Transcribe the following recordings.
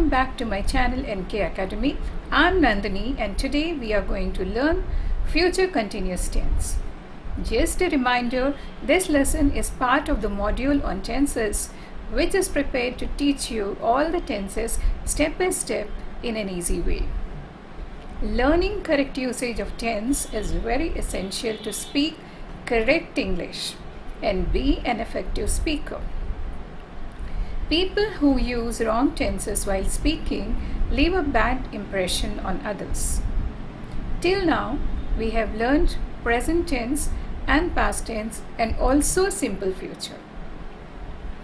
Welcome back to my channel NK Academy. I'm Nandini and today we are going to learn future continuous tense. Just a reminder, this lesson is part of the module on tenses, which is prepared to teach you all the tenses step by step in an easy way. Learning correct usage of tense is very essential to speak correct English and be an effective speaker. People who use wrong tenses while speaking leave a bad impression on others. Till now, we have learned present tense and past tense and also simple future.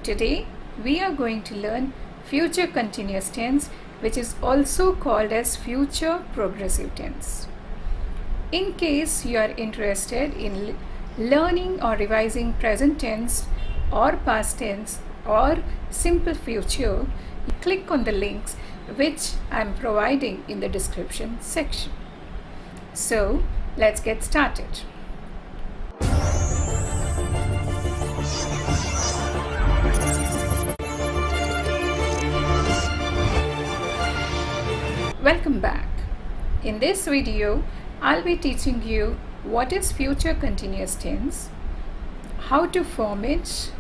Today, we are going to learn future continuous tense, which is also called as future progressive tense. In case you are interested in learning or revising present tense or past tense or simple future, click on the links which I am providing in the description section. So let's get started. Welcome back. In this video, I'll be teaching you what is future continuous tense, how to form it,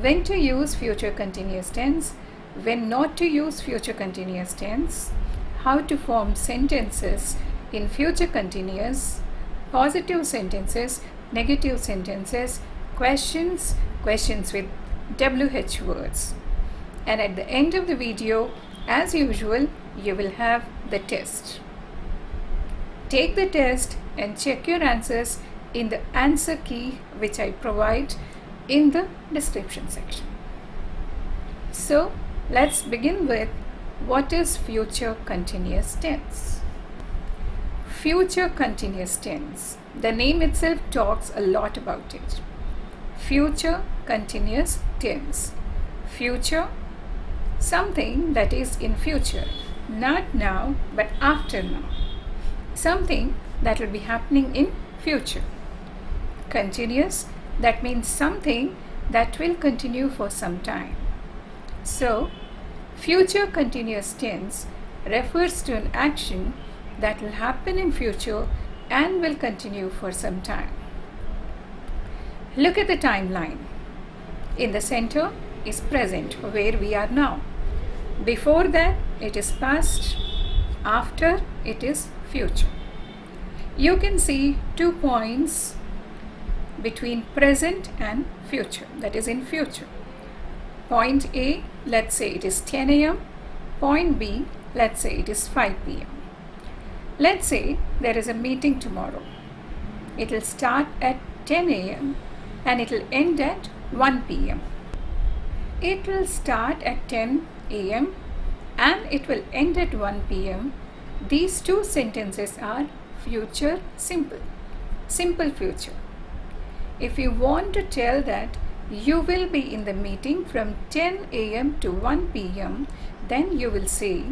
when to use future continuous tense, when not to use future continuous tense, how to form sentences in future continuous, positive sentences, negative sentences, questions with WH words. And at the end of the video, as usual, you will have the test. Take the test and check your answers in the answer key which I provide in the description section. So let's begin with what is future continuous tense. Future continuous tense. The name itself talks a lot about it. Future continuous tense. Future, something that is in future, not now but after now. Something that will be happening in future. Continuous, that means something that will continue for some time. So, future continuous tense refers to an action that will happen in future and will continue for some time. Look at the timeline. In the center is present, where we are now. Before that, it is past. After, it is future. You can see 2 points between present and future, that is in future. Point A, let's say it is 10 a.m. Point B, let's say it is 5 p.m. Let's say there is a meeting tomorrow. It will start at 10 a.m. and it will end at 1 p.m. It will start at 10 a.m. and it will end at 1 p.m. These two sentences are future simple, simple future. If you want to tell that you will be in the meeting from 10 a.m. to 1 p.m., then you will say,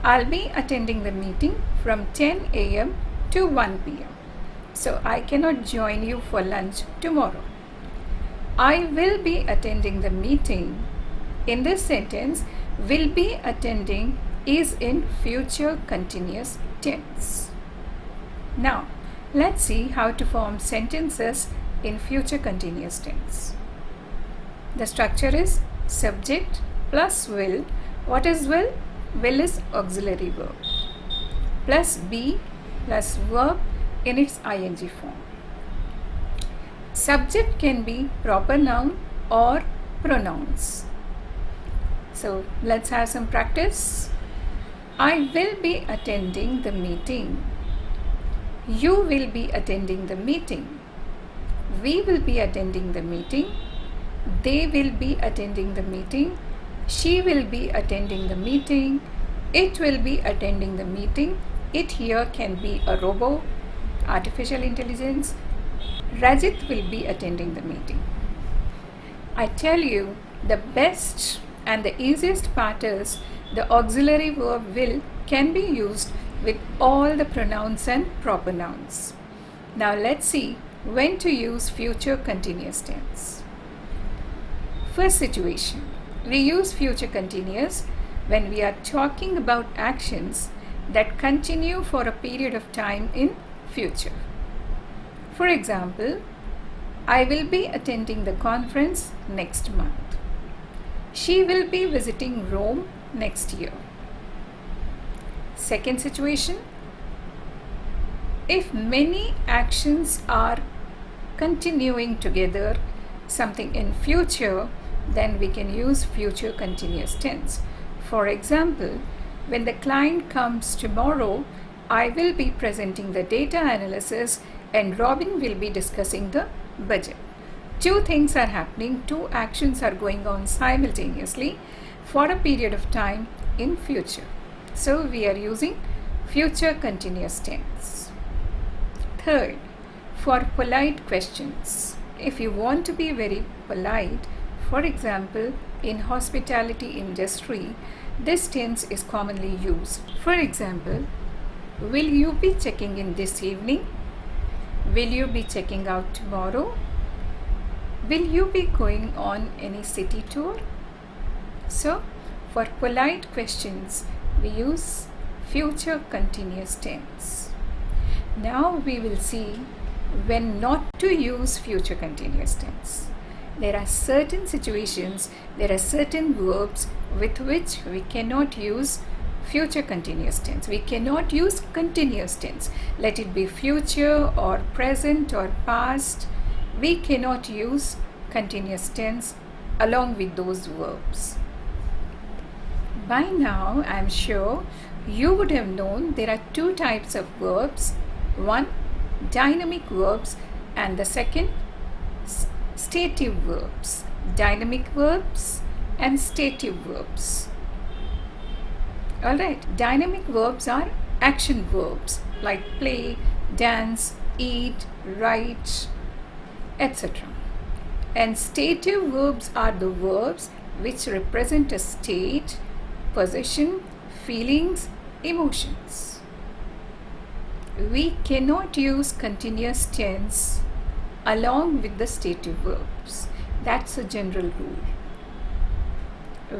I'll be attending the meeting from 10 a.m. to 1 p.m. So I cannot join you for lunch tomorrow. I will be attending the meeting. In this sentence, will be attending is in future continuous tense. Now, let's see how to form sentences in future continuous tense. The structure is subject plus will. What is will? Will is auxiliary verb. Plus be plus verb in its ing form. Subject can be proper noun or pronouns. So let's have some practice. I will be attending the meeting. You will be attending the meeting. We will be attending the meeting. They will be attending the meeting. She will be attending the meeting. It will be attending the meeting. It here can be a robot, artificial intelligence. Rajit will be attending the meeting. I tell you, the best and the easiest part is the auxiliary verb will can be used with all the pronouns and proper nouns. Now let's see when to use future continuous tense. First situation, we use future continuous when we are talking about actions that continue for a period of time in future. For example, I will be attending the conference next month. She will be visiting Rome next year. Second situation, if many actions are continuing together, something in future, then we can use future continuous tense. For example, when the client comes tomorrow, I will be presenting the data analysis and Robin will be discussing the budget. Two things are happening, two actions are going on simultaneously for a period of time in future. So we are using future continuous tense. Third, for polite questions. If you want to be very polite, for example, in hospitality industry, this tense is commonly used. For example, will you be checking in this evening? Will you be checking out tomorrow? Will you be going on any city tour? So, for polite questions, we use future continuous tense. Now we will see when not to use future continuous tense. There are certain situations, there are certain verbs with which we cannot use future continuous tense. We cannot use continuous tense. Let it be future or present or past. We cannot use continuous tense along with those verbs. By now, I am sure you would have known there are two types of verbs. One, dynamic verbs, and the second, stative verbs. Dynamic verbs and stative verbs. Alright, dynamic verbs are action verbs like play, dance, eat, write, etc. And stative verbs are the verbs which represent a state, position, feelings, emotions. We cannot use continuous tense along with the stative verbs. That's a general rule.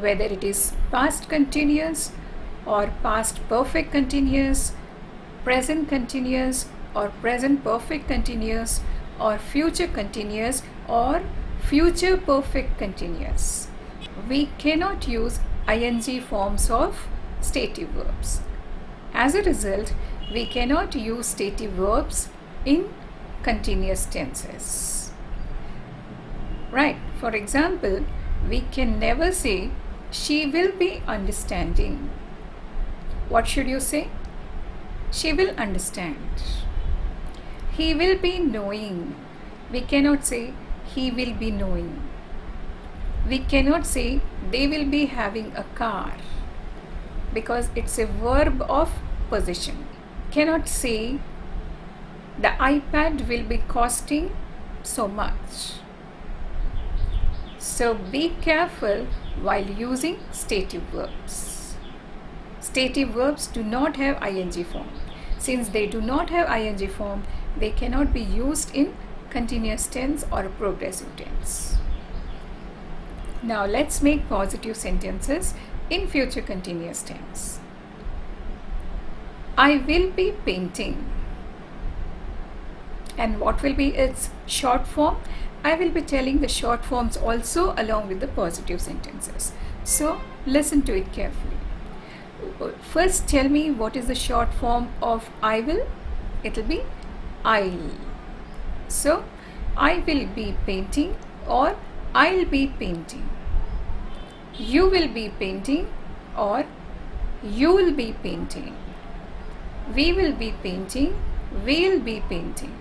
Whether it is past continuous or past perfect continuous, present continuous or present perfect continuous, or future continuous or future perfect continuous. We cannot use ing forms of stative verbs. As a result, we cannot use stative verbs in continuous tenses. Right, for example, we can never say she will be understanding. What should you say? She will understand. He will be knowing. We cannot say he will be knowing. We cannot say they will be having a car because it's a verb of position. Cannot say the iPad will be costing so much. So be careful while using stative verbs. Stative verbs do not have ing form. Since they do not have ing form, they cannot be used in continuous tense or progressive tense. Now let's make positive sentences in future continuous tense. I will be painting. And what will be its short form? I will be telling the short forms also along with the positive sentences. So listen to it carefully. First tell me what is the short form of I will. It will be I'll. So I will be painting or I'll be painting. You will be painting or you will be painting. We will be painting, we'll be painting.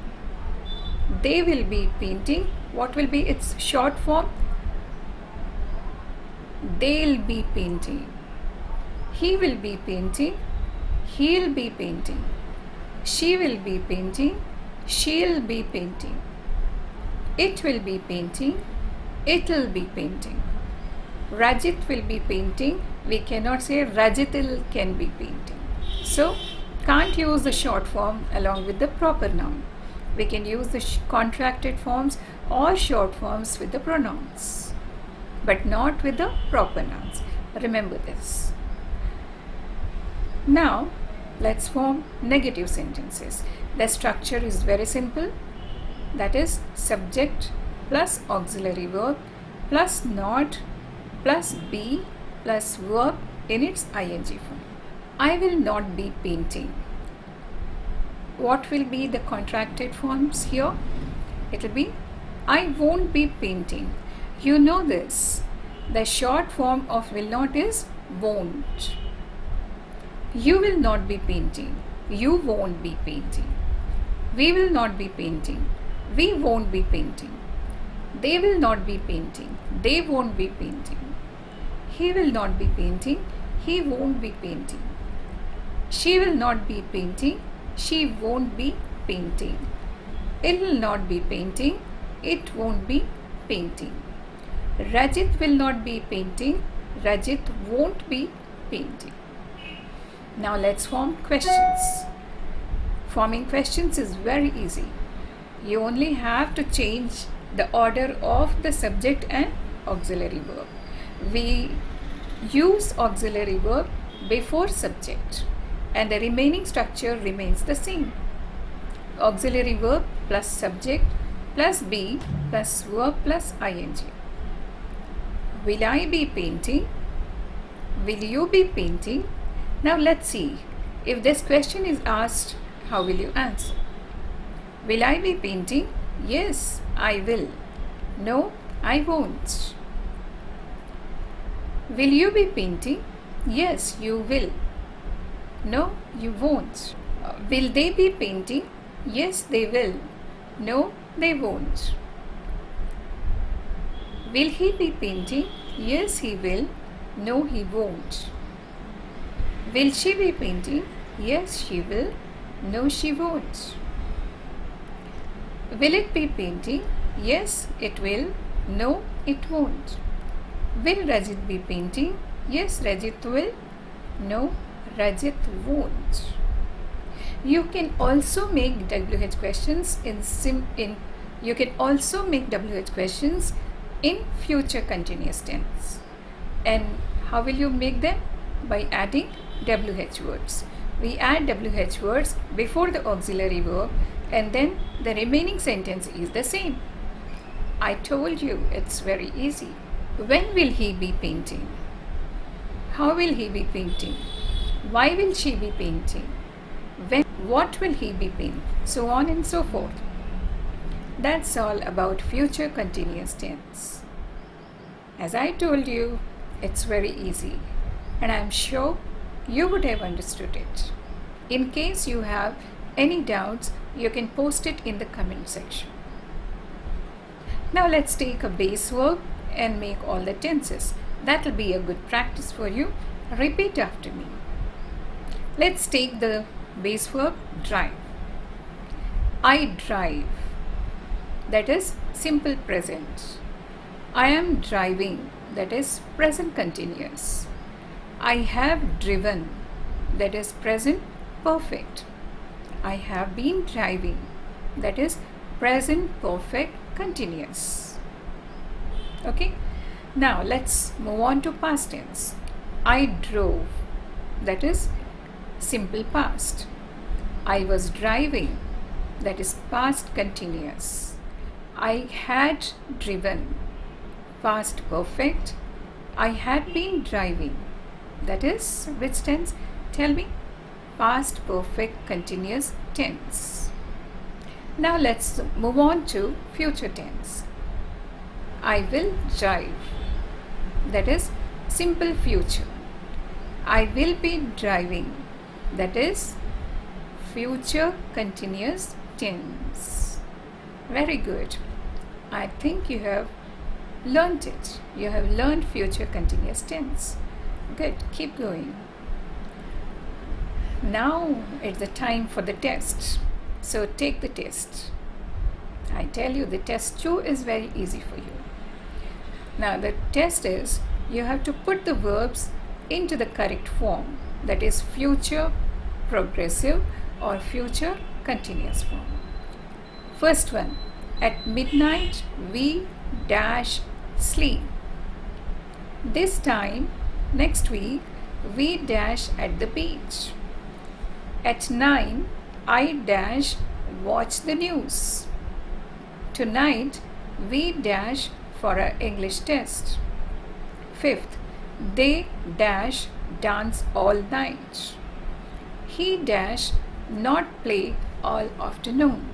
They will be painting. What will be its short form? They'll be painting. He will be painting, he'll be painting. She will be painting, she'll be painting. It will be painting, it'll be painting. Rajit will be painting. We cannot say Rajitil can be painting. So, can't use the short form along with the proper noun. We can use the contracted forms or short forms with the pronouns, but not with the proper nouns. Remember this. Now let's form negative sentences. The structure is very simple. That is subject plus auxiliary verb plus not plus be plus verb in its ing form. I will not be painting. What will be the contracted forms here? It will be I won't be painting. You know this. The short form of will not is won't. You will not be painting. You won't be painting. We will not be painting. We won't be painting. They will not be painting. They won't be painting. He will not be painting. He won't be painting. She will not be painting. She won't be painting. It will not be painting. It won't be painting. Rajit will not be painting. Rajit won't be painting. Now let's form questions. Forming questions is very easy. You only have to change the order of the subject and auxiliary verb. We use auxiliary verb before subject and the remaining structure remains the same. Auxiliary verb plus subject plus be plus verb plus ing. Will I be painting? Will you be painting? Now let's see. If this question is asked, how will you answer? Will I be painting? Yes, I will. No, I won't. Will you be painting? Yes, you will. No, you won't. Will they be painting? Yes, they will. No, they won't. Will he be painting? Yes, he will. No, he won't. Will she be painting? Yes, she will. No, she won't. Will it be painting? Yes, it will. No, it won't. Will Rajit be painting? Yes, Rajit will. No, Rajit won't. You can also make WH questions in future continuous tense. And how will you make them? By adding WH words. We add WH words before the auxiliary verb and then the remaining sentence is the same. I told you it's very easy. When will he be painting? How will he be painting? Why will she be painting? What will he be painting? So on and so forth. That's all about future continuous tense. As I told you, it's very easy and I'm sure you would have understood it. In case you have any doubts, you can post it in the comment section. Now let's take a base verb and make all the tenses. That will be a good practice for you. Repeat after me. Let's take the base verb drive. I drive. That is simple present. I am driving. That is present continuous. I have driven. That is present perfect. I have been driving. That is present perfect continuous. Okay. Now let's move on to past tense. I drove. That is simple past. I was driving. That is past continuous. I had driven. Past perfect. I had been driving. That is which tense? Tell me. Past perfect continuous tense. Now let's move on to future tense. I will drive. That is simple future. I will be driving. That is future continuous tense. Very good. I think you have learned it. You have learned future continuous tense. Good. Keep going. Now it's the time for the test. So take the test. I tell you the test 2 is very easy for you. Now the test is you have to put the verbs into the correct form. That is future progressive or future continuous form. First one. At midnight we dash sleep. This time next week we dash at the beach. At 9, I dash watch the news. Tonight, we dash for our English test. 5th, they dash dance all night. He dash not play all afternoon.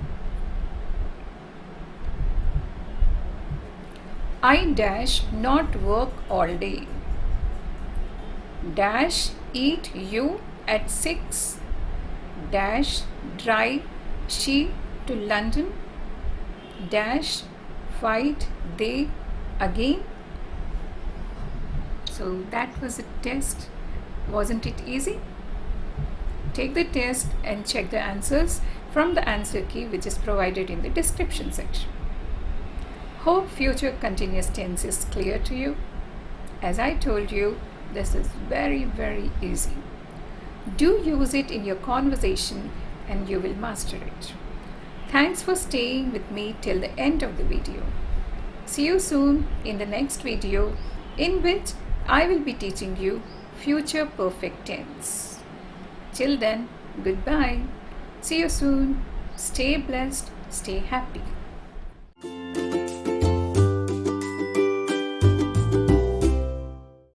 I dash not work all day. Dash eat you at 6. Dash drive she to London. Dash fight they again. So that was a test. Wasn't it easy? Take the test and check the answers from the answer key which is provided in the description section. Hope future continuous tense is clear to you. As I told you, this is very, very easy. Do use it in your conversation and you will master it. Thanks for staying with me till the end of the video. See you soon in the next video in which I will be teaching you future perfect tense. Till then, goodbye. See you soon. Stay blessed. Stay happy.